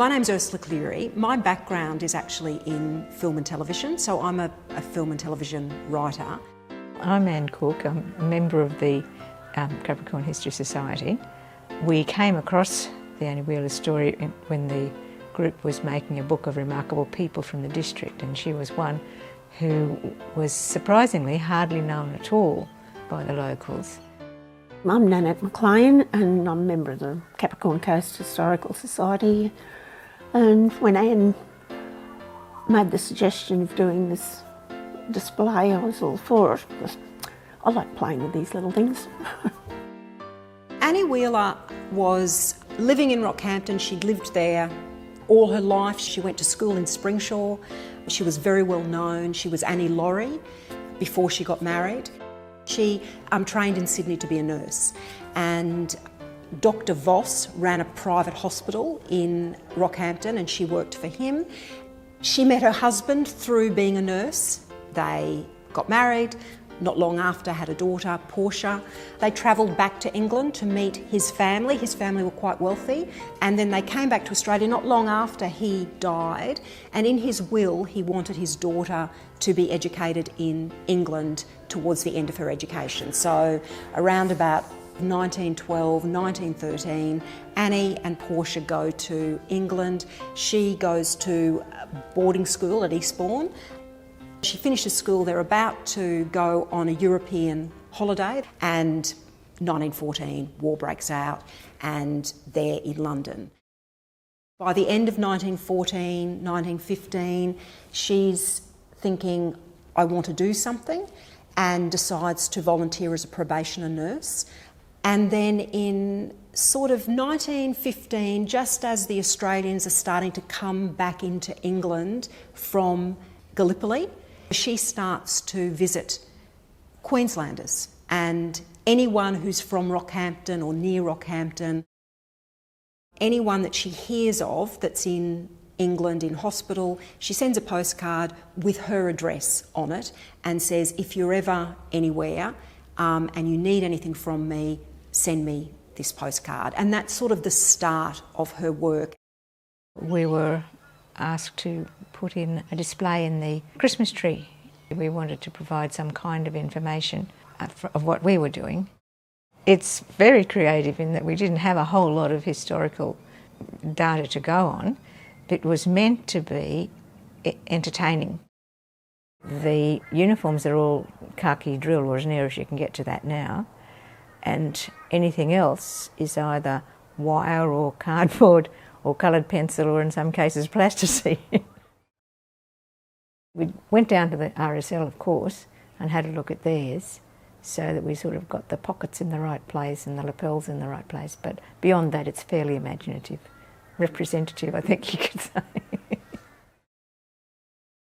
My name's Ursula Cleary. My background is actually in film and television, so I'm a film and television writer. I'm Anne Cook. I'm a member of the Capricorn History Society. We came across the Annie Wheeler story when the group was making a book of remarkable people from the district, and she was one who was surprisingly hardly known at all by the locals. I'm Nanette McLean and I'm a member of the Capricorn Coast Historical Society, and when Anne made the suggestion of doing this display, I was all for it because I like playing with these little things. Annie Wheeler was living in Rockhampton. She'd lived there all her life. She went to school in Springshaw. She was very well known. She was Annie Laurie before she got married. She trained in Sydney to be a nurse, and Dr. Voss ran a private hospital in Rockhampton and she worked for him. She met her husband through being a nurse. They got married. Not long after, had a daughter, Portia. They travelled back to England to meet his family. His family were quite wealthy. And then they came back to Australia not long after he died. And in his will, he wanted his daughter to be educated in England towards the end of her education. So around about 1912, 1913, Annie and Portia go to England. She goes to boarding school at Eastbourne. She finishes school, they're about to go on a European holiday, and 1914, war breaks out and they're in London. By the end of 1914, 1915, she's thinking, I want to do something, and decides to volunteer as a probationer nurse. And then in sort of 1915, just as the Australians are starting to come back into England from Gallipoli, she starts to visit Queenslanders and anyone who's from Rockhampton or near Rockhampton, anyone that she hears of that's in England in hospital, she sends a postcard with her address on it and says, if you're ever anywhere and you need anything from me, send me this postcard. And that's sort of the start of her work. We were asked to put in a display in the Christmas tree. We wanted to provide some kind of information of what we were doing. It's very creative in that we didn't have a whole lot of historical data to go on. It was meant to be entertaining. The uniforms are all khaki drill, or as near as you can get to that now, and anything else is either wire or cardboard or coloured pencil, or in some cases plasticine. We went down to the RSL, of course, and had a look at theirs, so that we sort of got the pockets in the right place and the lapels in the right place. But beyond that, it's fairly imaginative, representative, I think you could say.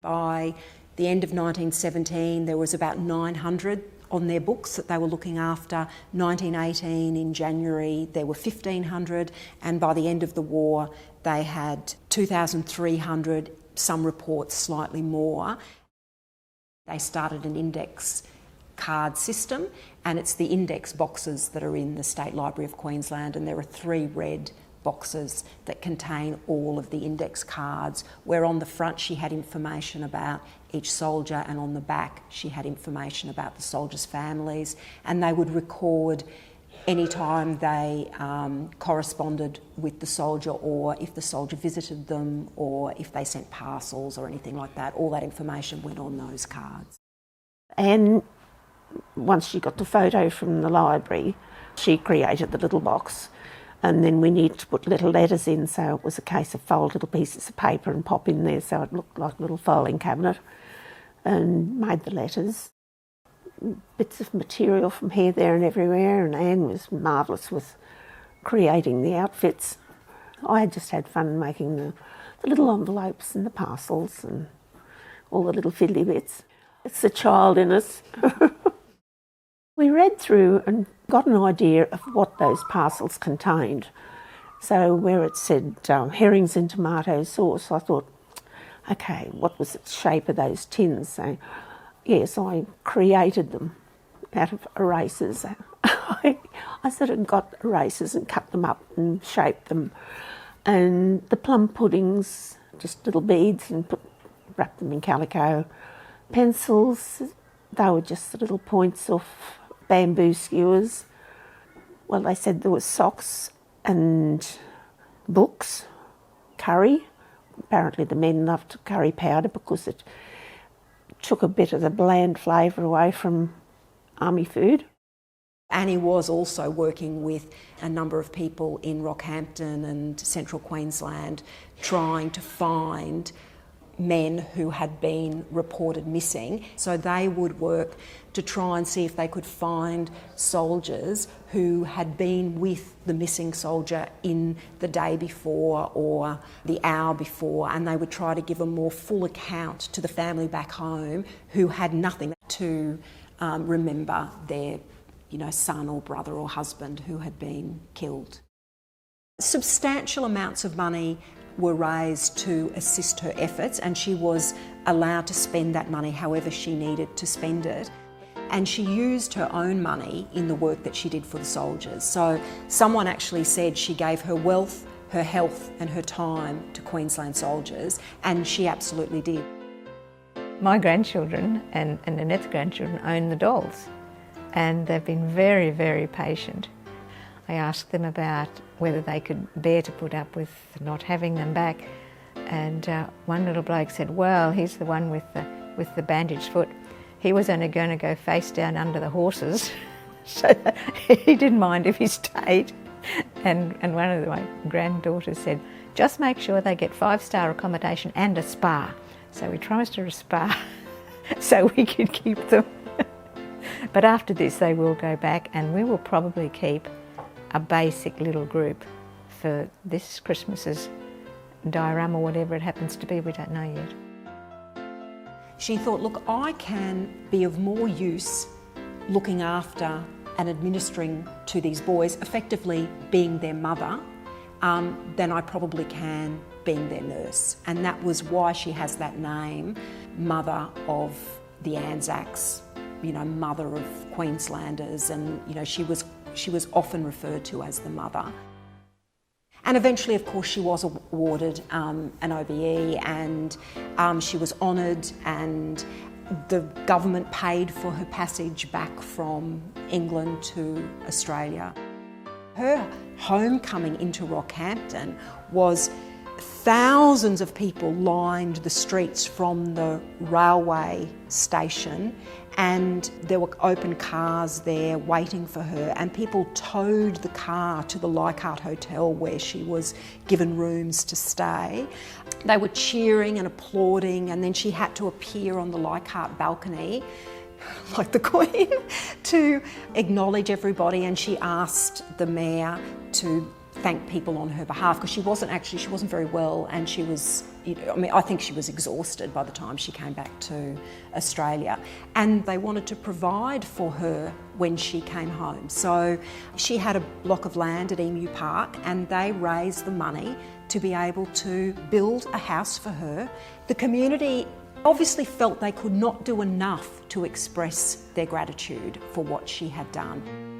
By the end of 1917, there was about 900 on their books that they were looking after. 1918, in January, there were 1,500, and by the end of the war, they had 2,300, some reports slightly more. They started an index card system, and it's the index boxes that are in the State Library of Queensland, and there are 3 red boxes that contain all of the index cards, where on the front she had information about each soldier, and on the back she had information about the soldiers' families, and they would record any time they corresponded with the soldier, or if the soldier visited them, or if they sent parcels or anything like that. All that information went on those cards. And once she got the photo from the library, she created the little box. And then we needed to put little letters in, so it was a case of fold little pieces of paper and pop in there so it looked like a little filing cabinet, and made the letters. Bits of material from here, there and everywhere, and Anne was marvellous with creating the outfits. I just had fun making the little envelopes and the parcels and all the little fiddly bits. It's the child in us. We read through and got an idea of what those parcels contained. So where it said herrings and tomato sauce, I thought, okay, what was the shape of those tins? So yes, I created them out of erasers. I sort of got erasers and cut them up and shaped them And the plum puddings, just little beads and wrap them in calico. Pencils, they were just the little points of bamboo skewers. Well, they said there was socks and books, curry. Apparently the men loved curry powder because it took a bit of the bland flavour away from army food. Annie was also working with a number of people in Rockhampton and Central Queensland trying to find men who had been reported missing. So they would work to try and see if they could find soldiers who had been with the missing soldier in the day before or the hour before, and they would try to give a more full account to the family back home who had nothing to remember their son or brother or husband who had been killed. Substantial amounts of money were raised to assist her efforts, and she was allowed to spend that money however she needed to spend it. And she used her own money in the work that she did for the soldiers. So someone actually said she gave her wealth, her health and her time to Queensland soldiers, and she absolutely did. My grandchildren and Annette's grandchildren own the dolls, and they've been very, very patient. I asked them about whether they could bear to put up with not having them back, and one little bloke said, well, he's the one with the bandaged foot. He was only going to go face down under the horses, so he didn't mind if he stayed. And one of my granddaughters said, just make sure they get 5-star accommodation and a spa. So we promised her a spa so we could keep them. But after this they will go back, and we will probably keep a basic little group for this Christmas's diorama, whatever it happens to be, we don't know yet. She thought, look, I can be of more use looking after and administering to these boys, effectively being their mother, than I probably can being their nurse. And that was why she has that name, Mother of the Anzacs, Mother of Queenslanders, and she was often referred to as the mother. And eventually, of course, she was awarded an O.B.E, and she was honoured, and the government paid for her passage back from England to Australia. Her homecoming into Rockhampton was thousands of people lined the streets from the railway station, and there were open cars there waiting for her, and people towed the car to the Leichhardt Hotel where she was given rooms to stay. They were cheering and applauding, and then she had to appear on the Leichhardt balcony like the Queen to acknowledge everybody, and she asked the mayor to thank people on her behalf, because she wasn't very well, and she was, I think she was exhausted by the time she came back to Australia. And they wanted to provide for her when she came home. So she had a block of land at Emu Park, and they raised the money to be able to build a house for her. The community obviously felt they could not do enough to express their gratitude for what she had done.